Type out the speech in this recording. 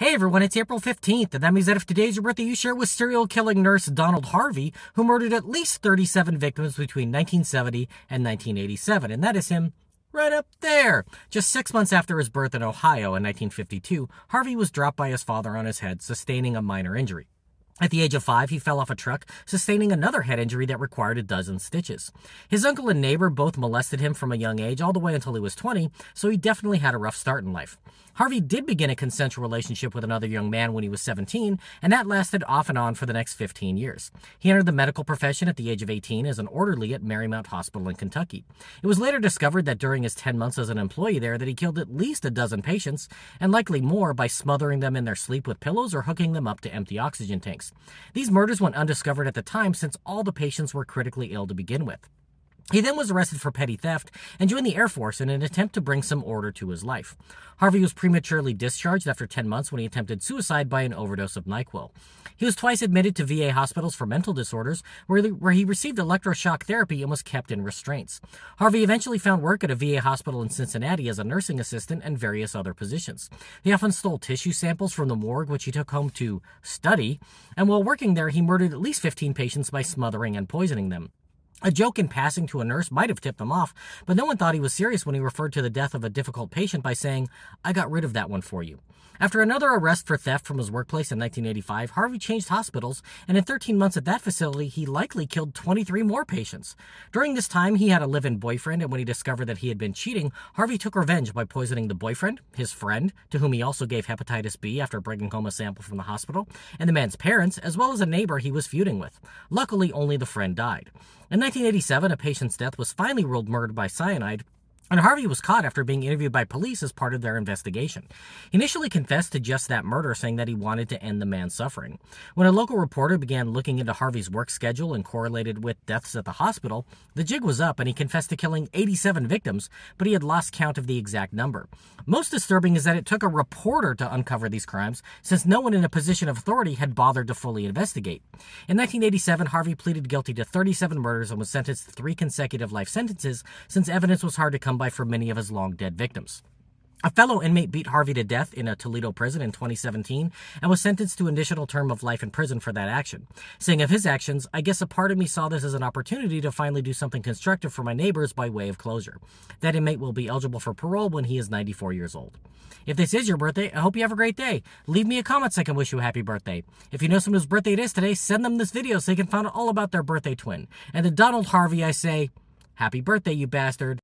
Hey everyone, it's April 15th, and that means that if today's your birthday, you share with serial killing nurse Donald Harvey, who murdered at least 37 victims between 1970 and 1987, and that is him right up there. Just 6 months after his birth in Ohio in 1952, Harvey was dropped by his father on his head, sustaining a minor injury. At the age of 5, he fell off a truck, sustaining another head injury that required a dozen stitches. His uncle and neighbor both molested him from a young age, all the way until he was 20, so he definitely had a rough start in life. Harvey did begin a consensual relationship with another young man when he was 17, and that lasted off and on for the next 15 years. He entered the medical profession at the age of 18 as an orderly at Marymount Hospital in Kentucky. It was later discovered that during his 10 months as an employee there that he killed at least a dozen patients, and likely more by smothering them in their sleep with pillows or hooking them up to empty oxygen tanks. These murders went undiscovered at the time since all the patients were critically ill to begin with. He then was arrested for petty theft and joined the Air Force in an attempt to bring some order to his life. Harvey was prematurely discharged after 10 months when he attempted suicide by an overdose of NyQuil. He was twice admitted to VA hospitals for mental disorders, where he received electroshock therapy and was kept in restraints. Harvey eventually found work at a VA hospital in Cincinnati as a nursing assistant and various other positions. He often stole tissue samples from the morgue, which he took home to study, and while working there, he murdered at least 15 patients by smothering and poisoning them. A joke in passing to a nurse might have tipped him off, but no one thought he was serious when he referred to the death of a difficult patient by saying, "I got rid of that one for you." After another arrest for theft from his workplace in 1985, Harvey changed hospitals, and in 13 months at that facility, he likely killed 23 more patients. During this time, he had a live-in boyfriend, and when he discovered that he had been cheating, Harvey took revenge by poisoning the boyfriend, his friend, to whom he also gave hepatitis B after bringing home a sample from the hospital, and the man's parents, as well as a neighbor he was feuding with. Luckily, only the friend died. In 1987, a patient's death was finally ruled murder by cyanide, and Harvey was caught after being interviewed by police as part of their investigation. He initially confessed to just that murder, saying that he wanted to end the man's suffering. When a local reporter began looking into Harvey's work schedule and correlated with deaths at the hospital, the jig was up and he confessed to killing 87 victims, but he had lost count of the exact number. Most disturbing is that it took a reporter to uncover these crimes, since no one in a position of authority had bothered to fully investigate. In 1987, Harvey pleaded guilty to 37 murders and was sentenced to 3 consecutive life sentences, since evidence was hard to come by for many of his long-dead victims. A fellow inmate beat Harvey to death in a Toledo prison in 2017 and was sentenced to an additional term of life in prison for that action. Saying of his actions, "I guess a part of me saw this as an opportunity to finally do something constructive for my neighbors by way of closure." That inmate will be eligible for parole when he is 94 years old. If this is your birthday, I hope you have a great day. Leave me a comment so I can wish you a happy birthday. If you know someone whose birthday it is today, send them this video so they can find out all about their birthday twin. And to Donald Harvey, I say, happy birthday, you bastard.